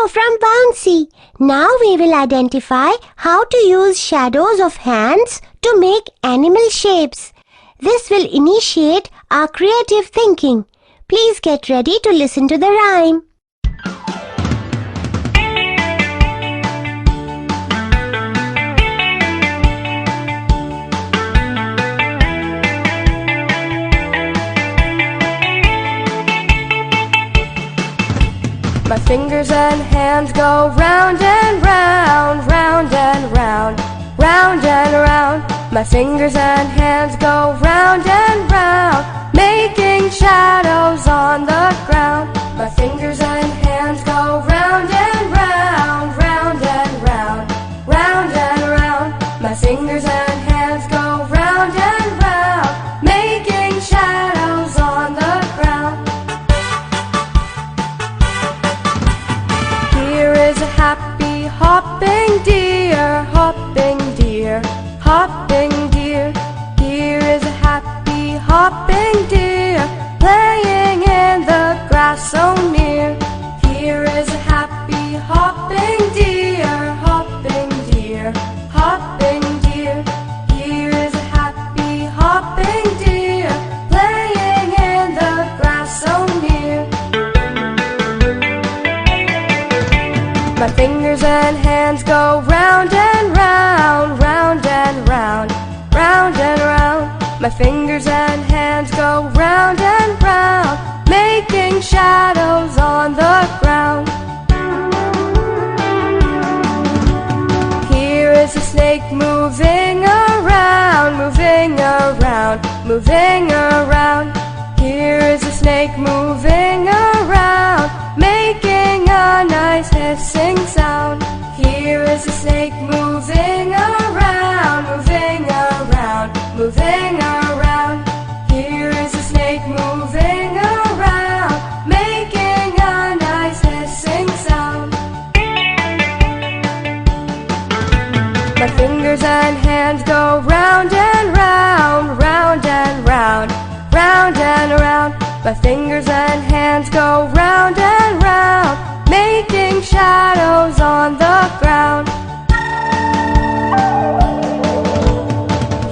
from Bouncy. Now we will identify how to use shadows of hands to make animal shapes. This will initiate our creative thinking. Please get ready to listen to the rhyme. My fingers and hands go round and round, round and round, round and round. My fingers and hands go round and round, making shadows on the ground. My fingers and hands go round and round, round and round, round and round. My fingers and hands go round and round, making shadows on the ground. Here is a happy hopping deer, hopping deer, hopping deer. Here is a happy hopping deer, playing in the grass so near. Here is a happy hopping deer, hopping deer, hopping deer. Here is a happy hopping deer, playing in the grass so near. My fingers and hands go round and round, round and round, round and round. My fingers and hands go round and round, making shadows on the ground. Here is a snake moving around, moving around, moving around. Here is a snake moving around, making a nice hissing sound. Here is a snake moving around, moving around, moving around. Here is a snake moving around, making a nice hissing sound. My fingers and hands go round and round, round and round, round and round. My fingers and hands go round and round, making shadows on the ground.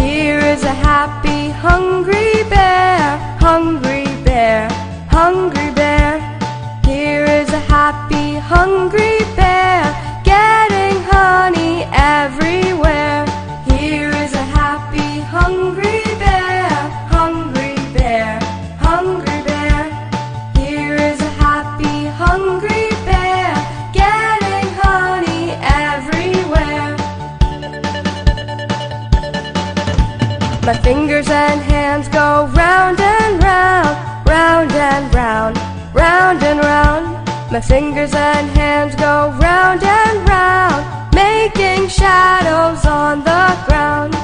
Here is a happy hungry bear, hungry bear, hungry bear. Here is a happy hungry bear, getting honey everywhere. Here is a happy hungry bear, hungry bear, hungry bear. Here is a happy hungry bear, getting honey everywhere. My fingers and hands go round and round, round and round, round and round. My fingers and hands go round and round, making shadows on the ground.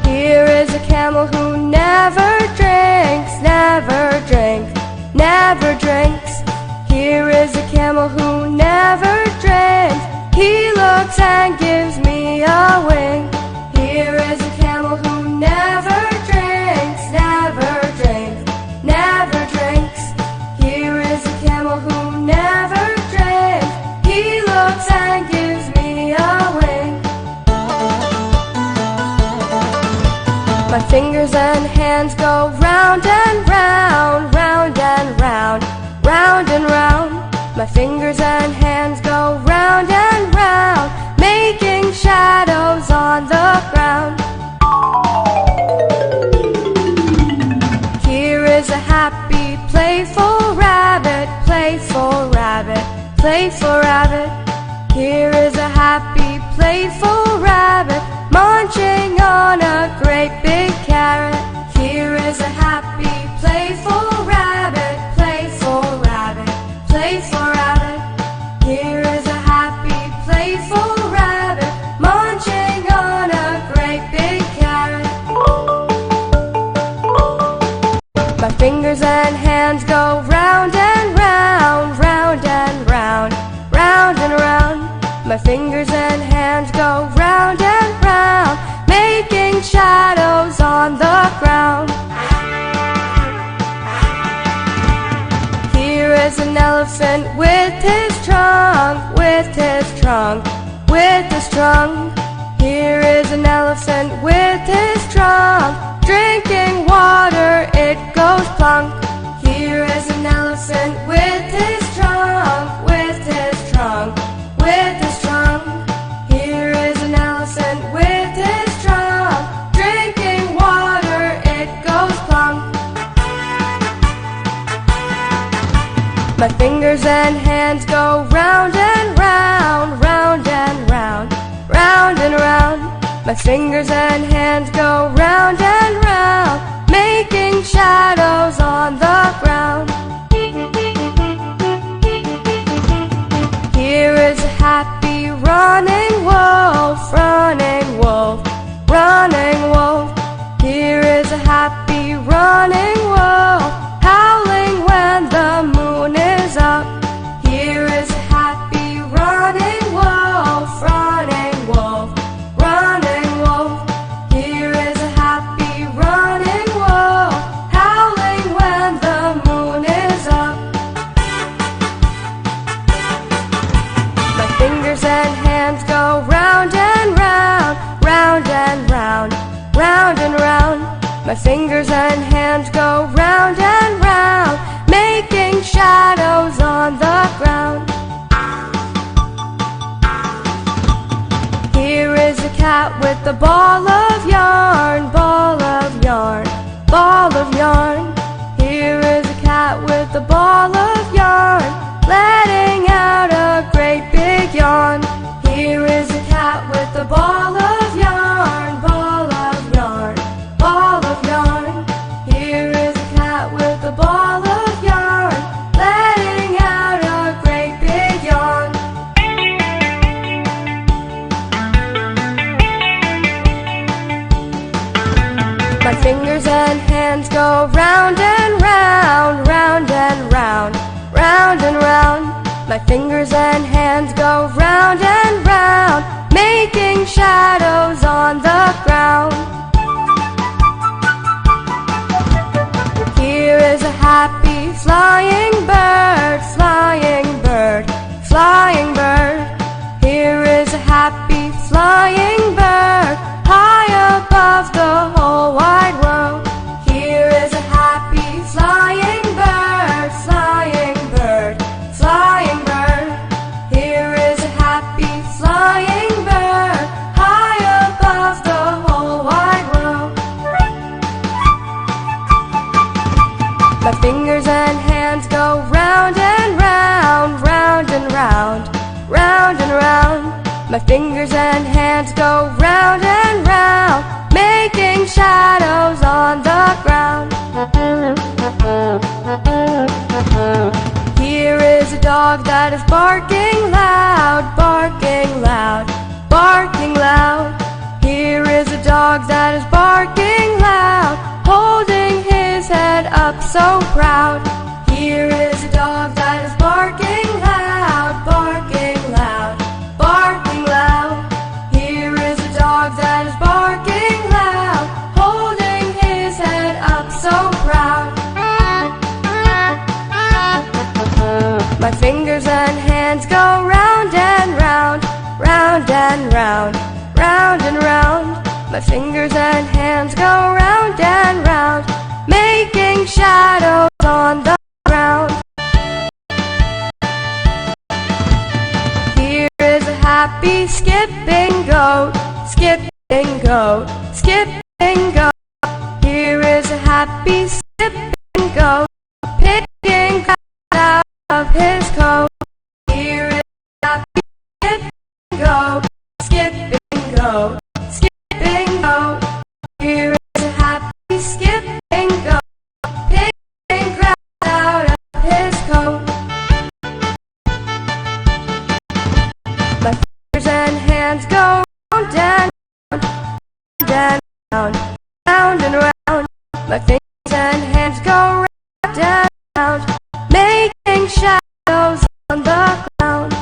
Here is a camel who never drinks, never drinks, never drinks. Here is a camel who never drinks, he looks and gives me a wink. Here is a camel who never drinks, never drinks, never drinks. Here is a camel who never drinks, he looks and gives me a wink. My fingers and hands go round and round, round and round, round and round. My fingers and hands go round and round, making shadows on the ground. Here is a happy playful rabbit, playful rabbit, playful rabbit. Here is a happy playful rabbit, munching on a great big carrot. Here is a happy playful rabbit, playful rabbit, playful rabbit. Here is a happy playful rabbit, munching on a great big carrot. My fingers and hands go round and round, round and round, round and round. My fingers and hands go round and round, making shadows on the ground. Here is an elephant with his trunk, with his trunk, with his trunk. Here is an elephant with his trunk, drinking water, it goes plunk. Here is an elephant with his trunk, with his trunk, with his trunk. Here is an elephant with his trunk, drinking water, it goes plunk. My fingers and hands go round and round, round and round, round and round. My fingers and hands go round and round, making shadows on the ground. Here is a happy running wolf, running wolf, running wolf. Here is a happy running wolf, howling when the moon is up. Here is a happy running wolf, running wolf, running wolf. Here is a happy running wolf, howling when the moon is up. My fingers and hands go round and round, round and round, round and round. My fingers and hands go round and round, making shadows on the ground. Here is a cat with a ball of yarn, ball of yarn, ball of yarn. Here is a cat with a ball of yarn, letting out a great big yawn. Here is a cat with a ball of yarn, ball of yarn, ball of yarn. Here is a cat with a ball of yarn, letting out a great big yawn. My fingers and hands go round and round, round and round, round and round. My fingers and hands go round and round, making shadows on the ground. Here is a happy flying bird, flying bird, flying bird. Here is a happy flying bird, high above the whole wide world. Here is a happy flying bird, flying bird, flying bird. Here is a happy flying bird, high above the whole wide world. My fingers and hands go round and round, round and round, round and round. My fingers and hands go round and round, making shadows on the ground. Here is a dog that is barking loud, barking loud, barking loud. Here is a dog that is barking loud, holding his head up so proud. Here is a dog that is barking loud, barking loud, barking loud. Here is a dog that is barking loud, holding his head up so proud. My fingers and hands go round and round, round and round, round and round. My fingers and hands go round and round, making shadows on the ground. Here is a happy skipping goat, skipping goat, skipping goat. Here is a happy skipping goat, picking grass out of his coat. Here is a happy skipping goat, skipping goat, skipping goat. Here is a happy skipping goat, picking grass out of his coat. My fingers and hands go round and round, round, round and round. My fingers and hands go round and round, making shadows on the ground.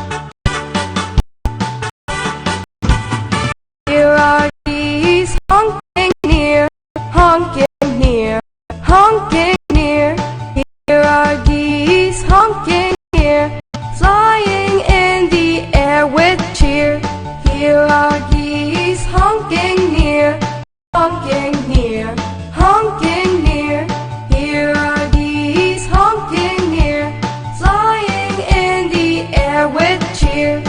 Here are geese honking near, honking near, honking near. Here are geese honking Here are geese honking near, honking near, honking near. Here are geese honking near, flying in the air with cheer.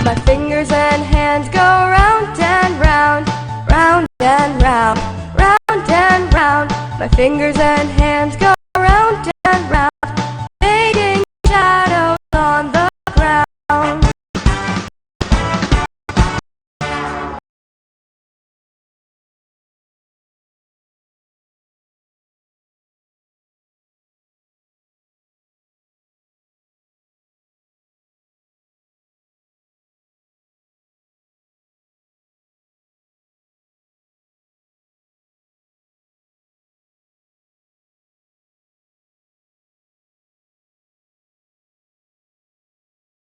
My fingers and hands go round and round, round and round, round and round. My fingers and hands go